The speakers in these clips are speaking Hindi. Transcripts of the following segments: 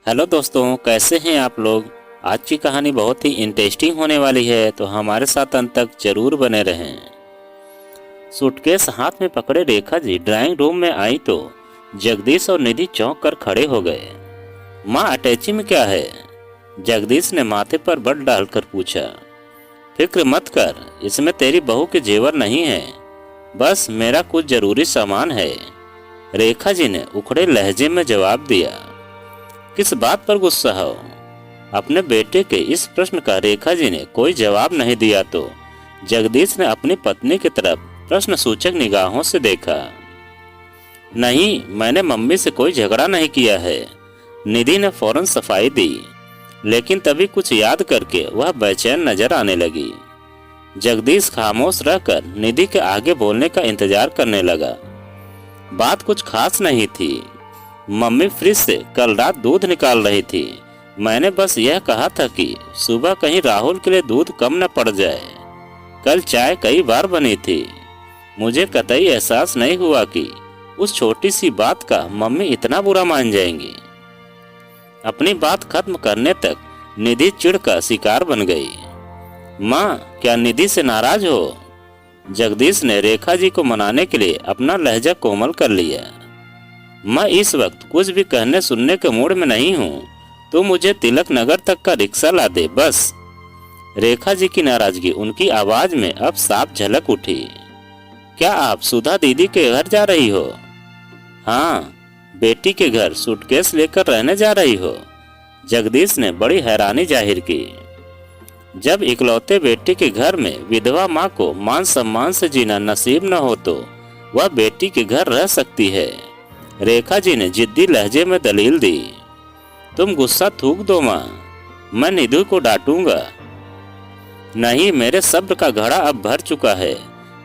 हेलो दोस्तों, कैसे हैं आप लोग। आज की कहानी बहुत ही इंटरेस्टिंग होने वाली है, तो हमारे साथ अंत तक जरूर बने रहें। सूटकेस हाथ में पकड़े रेखा जी ड्राइंग रूम में आई तो जगदीश और निधि चौंक कर खड़े हो गए। माँ, अटैची में क्या है? जगदीश ने माथे पर बल डालकर पूछा। फिक्र मत कर, इसमें तेरी बहू के जेवर नहीं है, बस मेरा कुछ जरूरी सामान है। रेखा जी ने उखड़े लहजे में जवाब दिया। किस बात पर गुस्सा हो? अपने बेटे के इस प्रश्न का रेखा जी ने कोई जवाब नहीं दिया तो जगदीश ने अपनी पत्नी की तरफ प्रश्न सूचक निगाहों से देखा। नहीं, मैंने मम्मी से कोई झगड़ा नहीं किया है, निधि ने फौरन सफाई दी, लेकिन तभी कुछ याद करके वह बेचैन नजर आने लगी। जगदीश खामोश रहकर निधि के आगे बोलने का इंतजार करने लगा। बात कुछ खास नहीं थी। मम्मी फ्रिज से कल रात दूध निकाल रही थी। मैंने बस यह कहा था कि सुबह कहीं राहुल के लिए दूध कम न पड़ जाए। कल चाय कई बार बनी थी। मुझे कतई एहसास नहीं हुआ कि उस छोटी सी बात का मम्मी इतना बुरा मान जाएंगी। अपनी बात खत्म करने तक निधि चिढ़ का शिकार बन गई। माँ, क्या निधि से नाराज हो? जगदीश ने रेखा जी को मनाने के लिए अपना लहजा कोमल कर लिया। मैं इस वक्त कुछ भी कहने सुनने के मूड में नहीं हूँ। तू मुझे तिलक नगर तक का रिक्शा ला दे बस। रेखा जी की नाराजगी उनकी आवाज में अब साफ झलक उठी। क्या आप सुधा दीदी के घर जा रही हो? हाँ, बेटी के घर सूटकेस लेकर रहने जा रही हो? जगदीश ने बड़ी हैरानी जाहिर की। जब इकलौते बेटे के घर में विधवा माँ को मान सम्मान से जीना नसीब न हो तो वह बेटी के घर रह सकती है। रेखा जी ने जिद्दी लहजे में दलील दी। तुम गुस्सा थूक दो माँ, मैं निधि को डांटूंगा। नहीं, मेरे सब्र का घड़ा अब भर चुका है,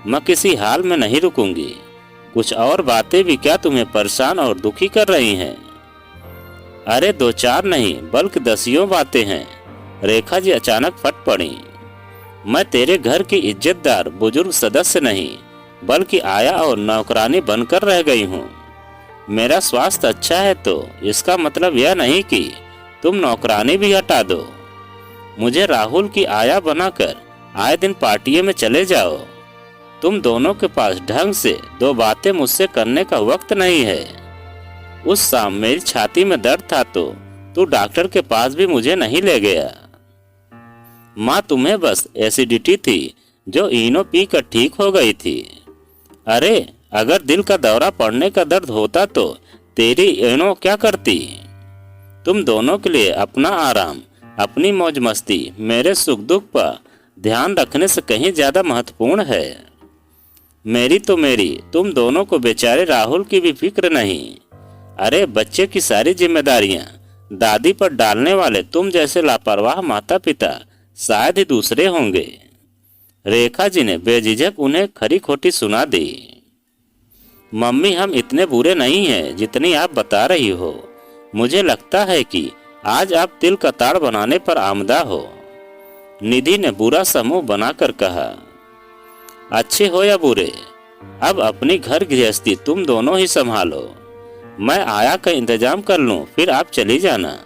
मैं किसी हाल में नहीं रुकूंगी। कुछ और बातें भी क्या तुम्हें परेशान और दुखी कर रही हैं? अरे दो चार नहीं बल्कि दसियों बातें हैं। रेखा जी अचानक फट पड़ी। मैं तेरे घर की इज्जतदार बुजुर्ग सदस्य नहीं बल्कि आया और नौकरानी बनकर रह गई हूँ। मेरा स्वास्थ्य अच्छा है तो इसका मतलब यह नहीं कि तुम नौकरानी भी हटा दो। मुझे राहुल की आया बनाकर आए दिन पार्टियों में चले जाओ। तुम दोनों के पास ढंग से दो बातें मुझसे करने का वक्त नहीं है। उस शाम मेरी छाती में दर्द था तो तू डॉक्टर के पास भी मुझे नहीं ले गया। माँ, तुम्हें बस एसिडिटी थी जो इनो पी कर ठीक हो गई थी। अरे अगर दिल का दौरा पड़ने का दर्द होता तो तेरी इनो क्या करती? तुम दोनों के लिए अपना आराम, अपनी मौज मस्ती मेरे सुख दुख पर ध्यान रखने से कहीं ज्यादा महत्वपूर्ण है। मेरी तो मेरी, तुम दोनों को बेचारे राहुल की भी फिक्र नहीं। अरे बच्चे की सारी जिम्मेदारियां दादी पर डालने वाले तुम जैसे लापरवाह माता पिता शायद ही दूसरे होंगे। रेखा जी ने बेझिझक उन्हें खरी खोटी सुना दी। मम्मी, हम इतने बुरे नहीं हैं जितनी आप बता रही हो। मुझे लगता है कि आज आप तिल का ताड़ बनाने पर आमदा हो। निधि ने बुरा समूह बनाकर कहा। अच्छे हो या बुरे, अब अपनी घर गृहस्थी तुम दोनों ही संभालो। मैं आया का इंतजाम कर लूं, फिर आप चली जाना।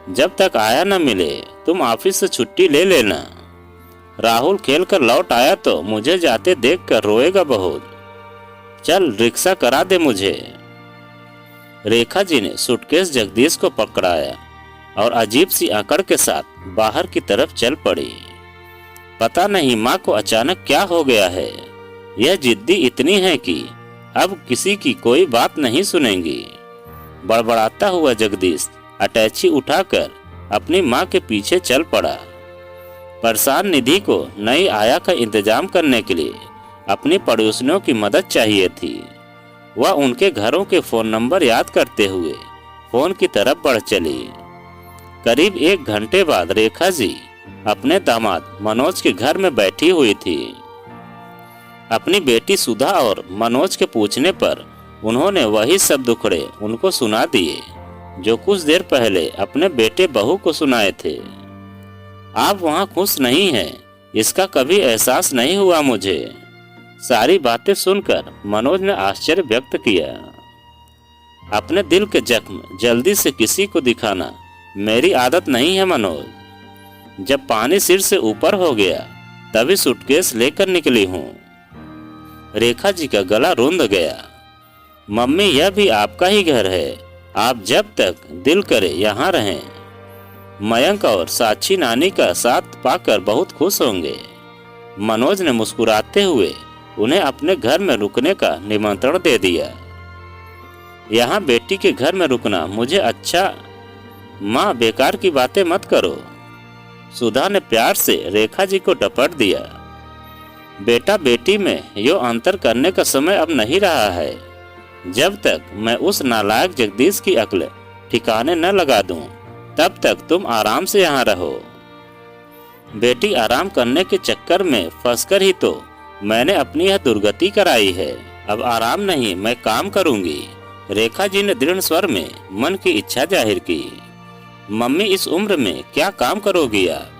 जब तक आया न मिले तुम ऑफिस से छुट्टी ले लेना। राहुल खेल कर लौट आया तो मुझे जाते देख कर रोएगा बहुत। चल रिक्शा करा दे मुझे। रेखा जी ने सूटकेस जगदीश को पकड़ाया और अजीब सी अकड़ के साथ बाहर की तरफ चल पड़ी। पता नहीं माँ को अचानक क्या हो गया है। यह जिद्दी इतनी है कि अब किसी की कोई बात नहीं सुनेंगी। बड़बड़ाता हुआ जगदीश अटैची उठाकर अपनी माँ के पीछे चल पड़ा। परेशान निधि को नई आया का इंतजाम करने के लिए अपनी पड़ोसियों की मदद चाहिए थी। वह उनके घरों के फोन नंबर याद करते हुए फोन की तरफ बढ़ चली। करीब 1 घंटे बाद रेखा जी अपने दामाद मनोज के घर में बैठी हुई थी। अपनी बेटी सुधा और मनोज के पूछने पर उन्होंने वही सब दुखड़े उनको सुना दिए जो कुछ देर पहले अपने बेटे बहू को सुनाए थे। आप वहाँ खुश नहीं हैं, इसका कभी एहसास नहीं हुआ मुझे। सारी बातें सुनकर मनोज ने आश्चर्य व्यक्त किया। अपने दिल के जख्म जल्दी से किसी को दिखाना मेरी आदत नहीं है मनोज। जब पानी सिर से ऊपर हो गया तभी सूटकेस लेकर निकली हूँ। रेखा जी का गला रुंध गया। मम्मी, यह भी आपका ही घर है, आप जब तक दिल करे यहाँ रहें। मयंक और साक्षी नानी का साथ पाकर बहुत खुश होंगे। मनोज ने मुस्कुराते हुए उन्हें अपने घर में रुकने का निमंत्रण दे दिया। यहाँ बेटी के घर में रुकना मुझे अच्छा। माँ, बेकार की बातें मत करो। सुधा ने प्यार से रेखा जी को डपट दिया। बेटा बेटी में यो अंतर करने का समय अब नहीं रहा है। जब तक मैं उस नालायक जगदीश की अक्ल ठिकाने न लगा दूं, तब तक तुम आराम से यहाँ रहो। बेटी आराम करने के चक्कर में फंसकर ही तो मैंने अपनी यह दुर्गति कराई है। अब आराम नहीं, मैं काम करूंगी। रेखा जी ने दृढ़ स्वर में मन की इच्छा जाहिर की। मम्मी, इस उम्र में क्या काम करोगी आप?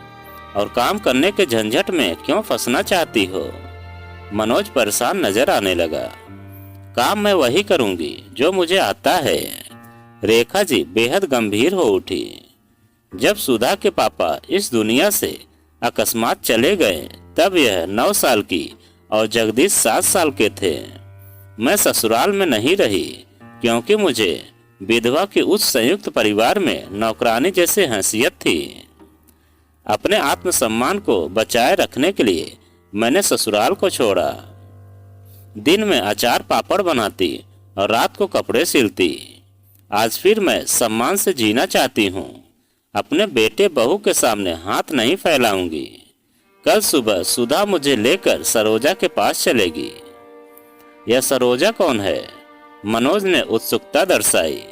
और काम करने के झंझट में क्यों फंसना चाहती हो? मनोज परेशान नजर आने लगा। काम मैं वही करूंगी जो मुझे आता है। रेखा जी बेहद गंभीर हो उठी। जब सुधा के पापा इस दुनिया से अकस्मात चले गए तब यह 9 साल की और जगदीश 7 साल के थे। मैं ससुराल में नहीं रही क्योंकि मुझे विधवा के उस संयुक्त परिवार में नौकरानी जैसे हैसियत थी। अपने आत्मसम्मान को बचाए रखने के लिए मैंने ससुराल को छोड़ा। दिन में अचार पापड़ बनाती और रात को कपड़े सिलती। आज फिर मैं सम्मान से जीना चाहती हूँ। अपने बेटे बहू के सामने हाथ नहीं फैलाऊंगी। कल सुबह सुधा मुझे लेकर सरोजा के पास चलेगी। यह सरोजा कौन है? मनोज ने उत्सुकता दर्शाई।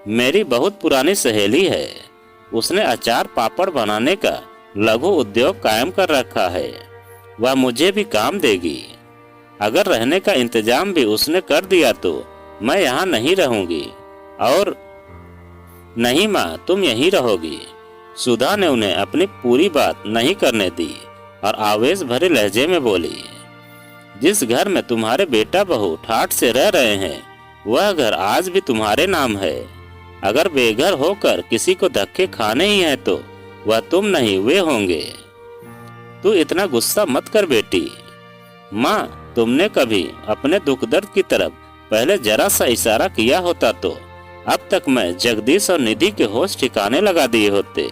मेरी बहुत पुरानी सहेली है। उसने अचार पापड़ बनाने का लघु उद्योग कायम कर रखा है। वह मुझे भी काम देगी। अगर रहने का इंतजाम भी उसने कर दिया तो मैं यहाँ नहीं रहूंगी। और नहीं माँ, तुम यहीं रहोगी। सुधा ने उन्हें अपनी पूरी बात नहीं करने दी और आवेश भरे लहजे में बोली। जिस घर में तुम्हारे बेटा बहू ठाठ से रह रहे हैं वह घर आज भी तुम्हारे नाम है। अगर बेघर होकर किसी को धक्के खाने ही हैं तो वह तुम नहीं, वे होंगे। तू इतना गुस्सा मत कर बेटी। माँ, तुमने कभी अपने दुख दर्द की तरफ पहले जरा सा इशारा किया होता तो अब तक मैं जगदीश और निधि के होश ठिकाने लगा दिए होते।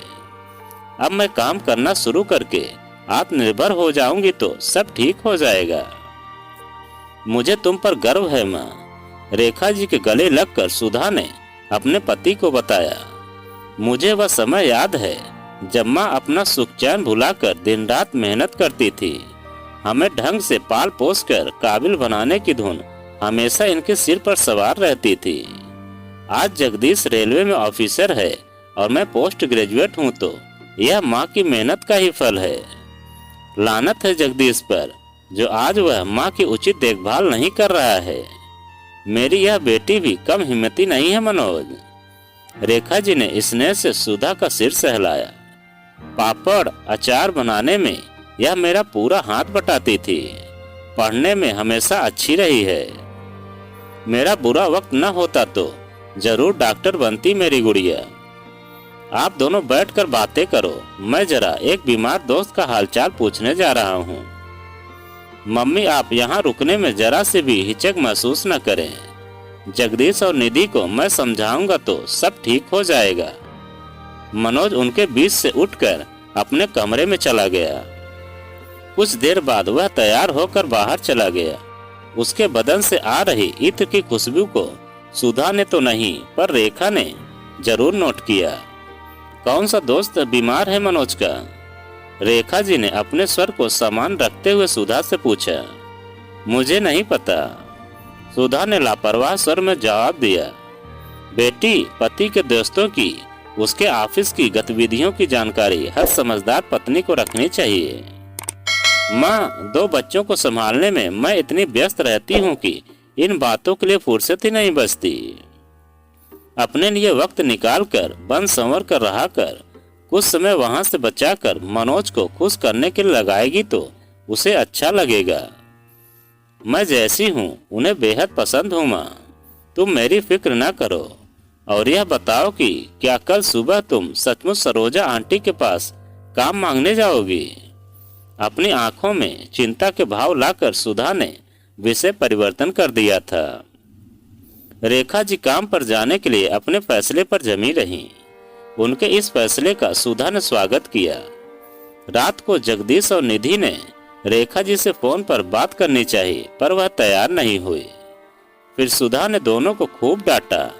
अब मैं काम करना शुरू करके आत्मनिर्भर हो जाऊंगी तो सब ठीक हो जाएगा। मुझे तुम पर गर्व है माँ। रेखा जी के गले लगकर सुधा ने अपने पति को बताया। मुझे वह समय याद है जब माँ अपना सुख चैन भुलाकर दिन रात मेहनत करती थी। हमें ढंग से पाल पोस कर काबिल बनाने की धुन हमेशा इनके सिर पर सवार रहती थी। आज जगदीश रेलवे में ऑफिसर है और मैं पोस्ट ग्रेजुएट हूँ तो यह माँ की मेहनत का ही फल है। लानत है जगदीश पर जो आज वह माँ की उचित देखभाल नहीं कर रहा है। मेरी यह बेटी भी कम हिम्मती नहीं है मनोज। रेखा जी ने स्नेह से सुधा का सिर सहलाया। पापड़ अचार बनाने में यह मेरा पूरा हाथ बटाती थी। पढ़ने में हमेशा अच्छी रही है। मेरा बुरा वक्त न होता तो जरूर डॉक्टर बनती मेरी गुड़िया। आप दोनों बैठकर बातें करो, मैं जरा एक बीमार दोस्त का हालचाल पूछने जा रहा हूँ। मम्मी, आप यहाँ रुकने में जरा से भी हिचक महसूस न करें। जगदीश और निधि को मैं समझाऊंगा तो सब ठीक हो जाएगा। मनोज उनके बीच से उठकर अपने कमरे में चला गया। कुछ देर बाद वह तैयार होकर बाहर चला गया। उसके बदन से आ रही इत्र की खुशबू को सुधा ने तो नहीं पर रेखा ने जरूर नोट किया। कौन सा दोस्त बीमार है मनोज का? रेखा जी ने अपने स्वर को समान रखते हुए सुधा से पूछा। मुझे नहीं पता, सुधा ने लापरवाह स्वर में जवाब दिया। बेटी, पति के दोस्तों की, उसके ऑफिस की गतिविधियों की जानकारी हर समझदार पत्नी को रखनी चाहिए। माँ, 2 बच्चों को संभालने में मैं इतनी व्यस्त रहती हूँ कि इन बातों के लिए फुर्सत ही नहीं बचती। अपने लिए वक्त निकाल कर बन संवर कर रहा कर कुछ समय वहां से बचाकर मनोज को खुश करने के लिए लगाएगी तो उसे अच्छा लगेगा। मैं जैसी हूँ उन्हें बेहद पसंद हूँ माँ। तुम मेरी फिक्र न करो और यह बताओ कि क्या कल सुबह तुम सचमुच सरोजा आंटी के पास काम मांगने जाओगी? अपनी आंखों में चिंता के भाव लाकर सुधा ने विषय परिवर्तन कर दिया था। रेखा जी काम पर जाने के लिए अपने फैसले पर जमी रहीं। उनके इस फैसले का सुधा ने स्वागत किया। रात को जगदीश और निधि ने रेखा जी से फोन पर बात करनी चाहिए, पर वह तैयार नहीं हुई। फिर सुधा ने दोनों को खूब डांटा।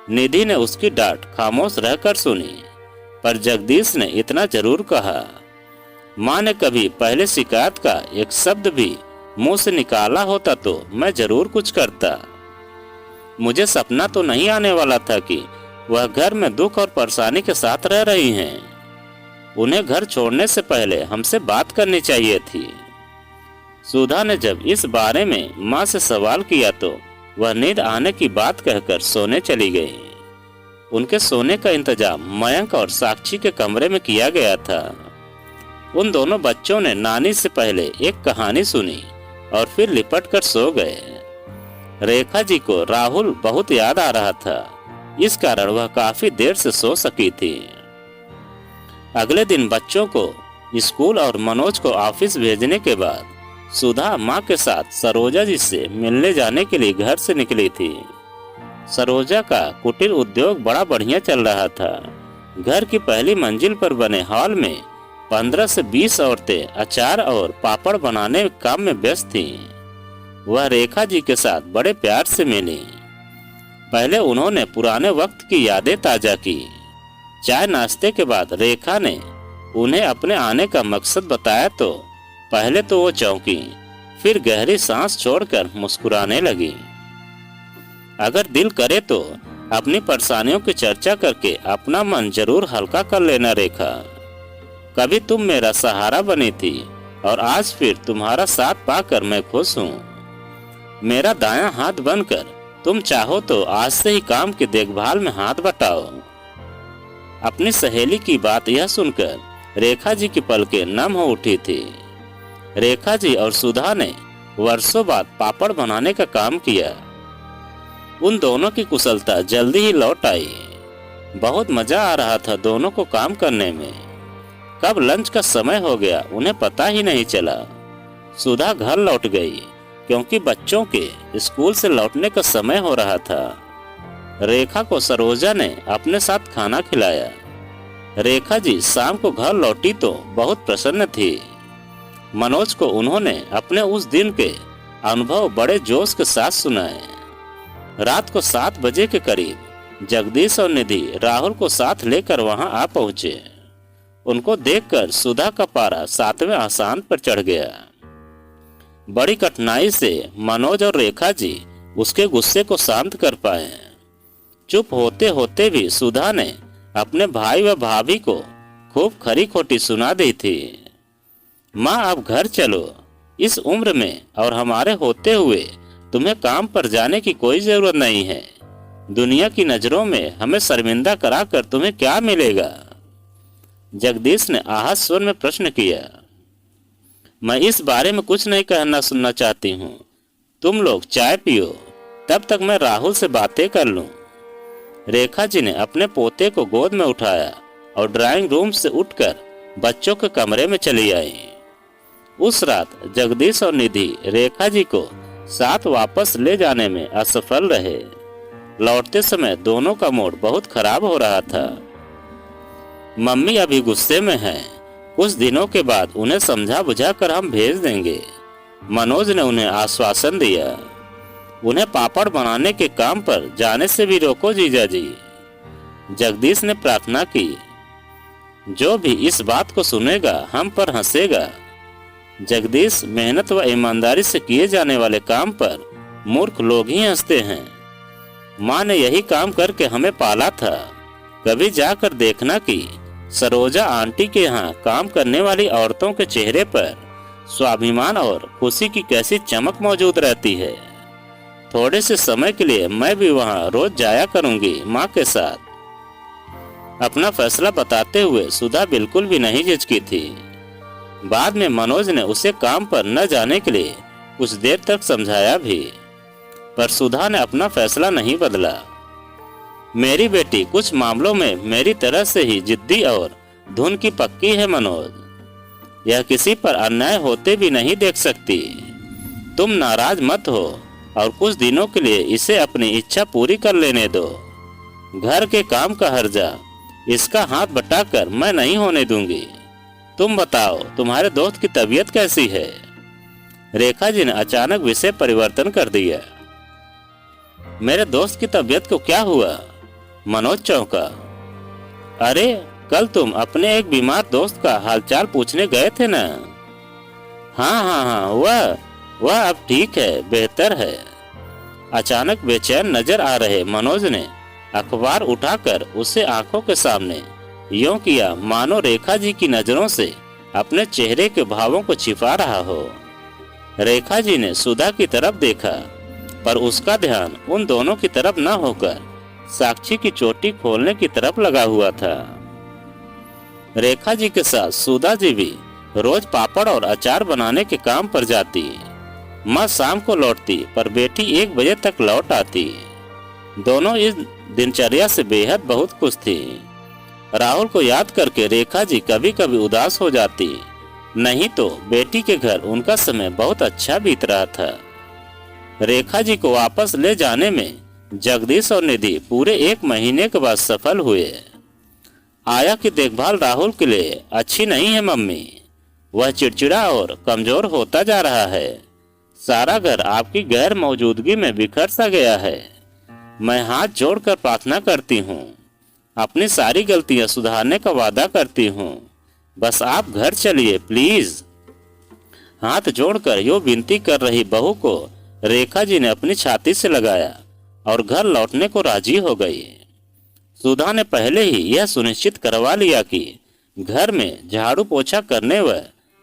निधि ने उसकी डांट खामोश रहकर सुनी, पर जगदीश ने इतना जरूर कहा, माँ ने कभी पहले शिकायत का एक शब्द भी मुंह से निकाला होता तो मैं जरूर कुछ करता। मुझे सपना तो नहीं आने वाला था कि वह घर में दुख और परेशानी के साथ रह रही हैं। उन्हें घर छोड़ने से पहले हमसे बात करनी चाहिए थी। सुधा ने जब इस बारे में माँ से सवाल किया तो वह नींद आने की बात कहकर सोने चली गई। उनके सोने का इंतजाम मयंक और साक्षी के कमरे में किया गया था। उन दोनों बच्चों ने नानी से पहले एक कहानी सुनी और फिर लिपट कर सो गए। रेखा जी को राहुल बहुत याद आ रहा था, इस कारण वह काफी देर से सो सकी थी। अगले दिन बच्चों को स्कूल और मनोज को ऑफिस भेजने के बाद सुधा माँ के साथ सरोजा जी से मिलने जाने के लिए घर से निकली थी। सरोजा का कुटीर उद्योग बड़ा बढ़िया चल रहा था। घर की पहली मंजिल पर बने हॉल में 15 से 20 औरतें अचार और पापड़ बनाने काम में व्यस्त थीं। वह रेखा जी के साथ बड़े प्यार से मिली। पहले उन्होंने पुराने वक्त की यादें ताजा की। चाय नाश्ते के बाद रेखा ने उन्हें अपने आने का मकसद बताया तो पहले तो वो चौंकी, फिर गहरी सांस छोड़कर मुस्कुराने लगी। अगर दिल करे तो अपनी परेशानियों की चर्चा करके अपना मन जरूर हल्का कर लेना रेखा। कभी तुम मेरा सहारा बनी थी और आज फिर तुम्हारा साथ पाकर मैं खुश हूँ। मेरा दायां हाथ बनकर तुम चाहो तो आज से ही काम की देखभाल में हाथ बटाओ। अपनी सहेली की बात यह सुनकर रेखा जी की पलकें नम हो उठी थी। रेखा जी और सुधा ने वर्षों बाद पापड़ बनाने का काम किया। उन दोनों की कुशलता जल्दी ही लौट आई। बहुत मजा आ रहा था दोनों को काम करने में। कब लंच का समय हो गया उन्हें पता ही नहीं चला। सुधा घर लौट गई क्योंकि बच्चों के स्कूल से लौटने का समय हो रहा था। रेखा को सरोजा ने अपने साथ खाना खिलाया। रेखा जी शाम को घर लौटी तो बहुत प्रसन्न थी। मनोज को उन्होंने अपने उस दिन के अनुभव बड़े जोश के साथ सुनाए। रात को 7 बजे के करीब जगदीश और निधि राहुल को साथ लेकर वहां आ पहुंचे। उनको देखकर सुधा का पारा 7वें आसान पर चढ़ गया। बड़ी कठिनाई से मनोज और रेखा जी उसके गुस्से को शांत कर पाए। चुप होते होते भी सुधा ने अपने भाई व भाभी को खूब खरी खोटी सुना दी थी। माँ अब घर चलो, इस उम्र में और हमारे होते हुए तुम्हें काम पर जाने की कोई जरूरत नहीं है। दुनिया की नजरों में हमें शर्मिंदा कराकर तुम्हें क्या मिलेगा? जगदीश ने आहत स्वर में प्रश्न किया। मैं इस बारे में कुछ नहीं कहना सुनना चाहती हूँ। तुम लोग चाय पियो, तब तक मैं राहुल से बातें कर लूं। रेखा जी ने अपने पोते को गोद में उठाया और ड्राइंग रूम से उठकर बच्चों के कमरे में चली आई। उस रात जगदीश और निधि रेखा जी को साथ वापस ले जाने में असफल रहे। लौटते समय दोनों का मूड बहुत खराब हो रहा था। मम्मी अभी गुस्से में हैं। कुछ दिनों के बाद उन्हें समझा बुझा कर हम भेज देंगे। मनोज ने उन्हें आश्वासन दिया। उन्हें पापड़ बनाने के काम पर जाने से भी रोको जीजा जी। जगदीश ने प्रार्थना की। जो भी इस बात को सुनेगा हम पर हंसेगा। जगदीश, मेहनत व ईमानदारी से किए जाने वाले काम पर मूर्ख लोग ही हंसते हैं। माँ ने यही काम करके हमें पाला था। कभी जाकर देखना कि सरोजा आंटी के यहाँ काम करने वाली औरतों के चेहरे पर स्वाभिमान और खुशी की कैसी चमक मौजूद रहती है। थोड़े से समय के लिए मैं भी वहाँ रोज जाया करूँगी माँ के साथ। अपना फैसला बताते हुए सुधा बिल्कुल भी नहीं झिझकी थी। बाद में मनोज ने उसे काम पर न जाने के लिए कुछ देर तक समझाया भी। पर सुधा ने अपना फैसला नहीं बदला। मेरी बेटी कुछ मामलों में मेरी तरह से ही जिद्दी और धुन की पक्की है मनोज। यह किसी पर अन्याय होते भी नहीं देख सकती। तुम नाराज मत हो और कुछ दिनों के लिए इसे अपनी इच्छा पूरी कर लेने दो। घर के काम का हर्जा इसका हाथ बटाकर मैं नहीं होने दूंगी। तुम बताओ, तुम्हारे दोस्त की तबीयत कैसी है? रेखा जी ने अचानक विषय परिवर्तन कर दिया। मेरे दोस्त की तबीयत को क्या हुआ? मनोज चौंका। अरे, कल तुम अपने एक बीमार दोस्त का हालचाल पूछने गए थे ना? हाँ, वह अब ठीक है, बेहतर है। अचानक बेचैन नजर आ रहे मनोज ने अखबार उठाकर उसे आंखों के सामने यूं किया मानो रेखा जी की नजरों से अपने चेहरे के भावों को छिपा रहा हो। रेखा जी ने सुधा की तरफ देखा, पर उसका ध्यान उन दोनों की तरफ न होकर साक्षी की चोटी खोलने की तरफ लगा हुआ था। रेखा जी के साथ सुधा जी भी रोज पापड़ और अचार बनाने के काम पर जाती। माँ शाम को लौटती, पर बेटी 1 बजे तक लौट आती। दोनों इस दिनचर्या से बेहद बहुत खुश थी। राहुल को याद करके रेखा जी कभी कभी उदास हो जाती, नहीं तो बेटी के घर उनका समय बहुत अच्छा बीत रहा था। रेखा जी को वापस ले जाने में जगदीश और निधि पूरे 1 महीने के बाद सफल हुए। आया की देखभाल राहुल के लिए अच्छी नहीं है मम्मी। वह चिड़चिड़ा और कमजोर होता जा रहा है। सारा घर आपकी गैर मौजूदगी में बिखर सा गया है। मैं हाथ जोड़कर प्रार्थना करती हूँ, अपनी सारी गलतियां सुधारने का वादा करती हूँ। बस आप घर चलिए प्लीज। हाथ जोड़कर यो विनती कर रही बहू को रेखा जी ने अपनी छाती से लगाया और घर लौटने को राजी हो गई। सुधा ने पहले ही यह सुनिश्चित करवा लिया कि घर में झाड़ू पोछा करने व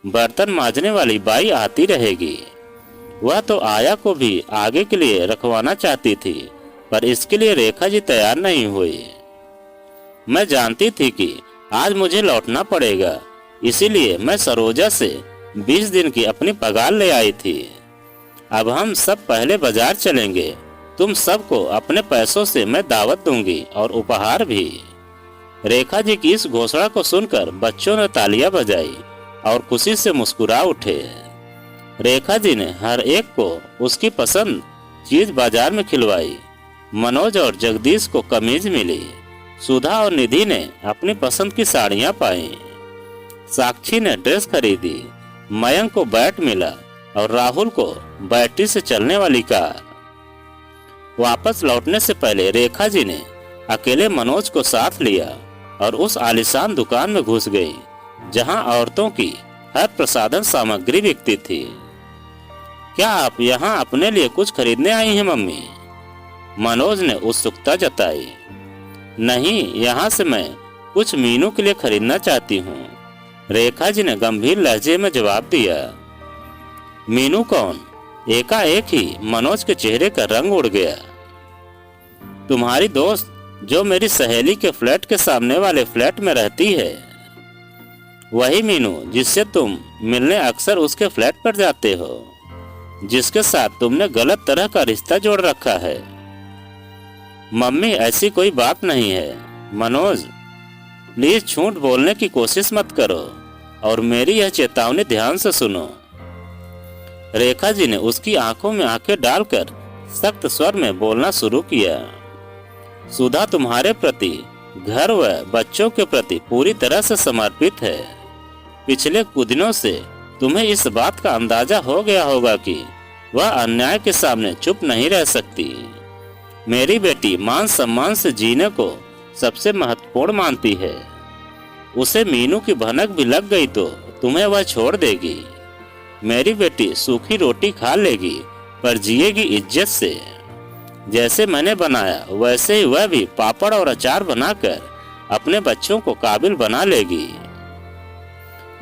बर्तन मांजने वाली बाई आती रहेगी। वह तो आया को भी आगे के लिए रखवाना चाहती थी, पर इसके लिए रेखा जी तैयार नहीं हुई। मैं जानती थी कि आज मुझे लौटना पड़ेगा, इसीलिए मैं सरोजा से 20 दिन की अपनी पगार ले आई थी। अब हम सब पहले बाजार चलेंगे। तुम सबको अपने पैसों से मैं दावत दूंगी और उपहार भी। रेखा जी की इस घोषणा को सुनकर बच्चों ने तालियां बजाई और खुशी से मुस्कुरा उठे। रेखा जी ने हर एक को उसकी पसंद चीज बाजार में खिलवाई। मनोज और जगदीश को कमीज मिली। सुधा और निधि ने अपनी पसंद की साड़ियां पाई। साक्षी ने ड्रेस खरीदी। मयंक को बैट मिला और राहुल को बैटरी से चलने वाली कार। वापस लौटने से पहले रेखा जी ने अकेले मनोज को साथ लिया और उस आलीशान दुकान में घुस गई, जहां औरतों की हर प्रसाधन सामग्री बिकती थी। क्या आप यहाँ अपने लिए कुछ खरीदने आई हैं मम्मी? मनोज ने उत्सुकता जताई। नहीं, यहाँ से मैं कुछ मीनू के लिए खरीदना चाहती हूँ, रेखा जी ने गंभीर लहजे में जवाब दिया। मीनू कौन? एकाएक ही मनोज के चेहरे का रंग उड़ गया। तुम्हारी दोस्त जो मेरी सहेली के फ्लैट के सामने वाले फ्लैट में रहती है, वही मीनू जिससे तुम मिलने अक्सर उसके फ्लैट पर जाते हो, जिसके साथ तुमने गलत तरह का रिश्ता जोड़ रखा है। मम्मी, ऐसी कोई बात नहीं है। मनोज, प्लीज झूठ बोलने की कोशिश मत करो और मेरी यह चेतावनी ध्यान से सुनो। रेखा जी ने उसकी आंखों में आंखें डालकर सख्त स्वर में बोलना शुरू किया। सुधा तुम्हारे प्रति, घर व बच्चों के प्रति पूरी तरह से समर्पित है। पिछले कुछ दिनों से तुम्हें इस बात का अंदाजा हो गया होगा कि वह अन्याय के सामने चुप नहीं रह सकती। मेरी बेटी मान सम्मान से जीने को सबसे महत्वपूर्ण मानती है। उसे मीनू की भनक भी लग गई तो तुम्हें वह छोड़ देगी। मेरी बेटी सूखी रोटी खा लेगी पर जिएगी इज्जत से। जैसे मैंने बनाया वैसे ही वह भी पापड़ और अचार बनाकर अपने बच्चों को काबिल बना लेगी।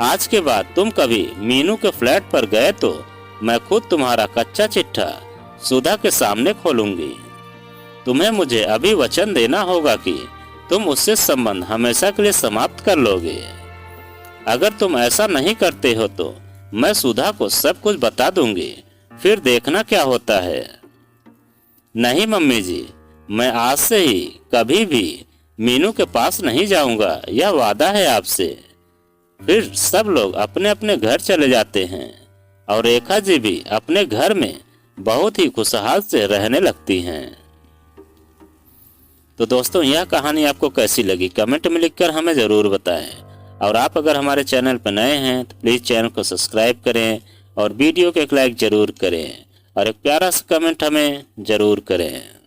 आज के बाद तुम कभी मीनू के फ्लैट पर गए तो मैं खुद तुम्हारा कच्चा चिट्ठा सुधा के सामने खोलूंगी। तुम्हें मुझे अभी वचन देना होगा कि तुम उससे संबंध हमेशा के लिए समाप्त कर लोगे। अगर तुम ऐसा नहीं करते हो तो मैं सुधा को सब कुछ बता दूंगी, फिर देखना क्या होता है। नहीं मम्मी जी, मैं आज से ही कभी भी मीनू के पास नहीं जाऊंगा, यह वादा है आपसे। फिर सब लोग अपने अपने घर चले जाते हैं और रेखा जी भी अपने घर में बहुत ही खुशहाल से रहने लगती हैं। तो दोस्तों, यह कहानी आपको कैसी लगी कमेंट में लिखकर हमें ज़रूर बताएं। और आप अगर हमारे चैनल पर नए हैं तो प्लीज़ चैनल को सब्सक्राइब करें और वीडियो को एक लाइक ज़रूर करें और एक प्यारा सा कमेंट हमें ज़रूर करें।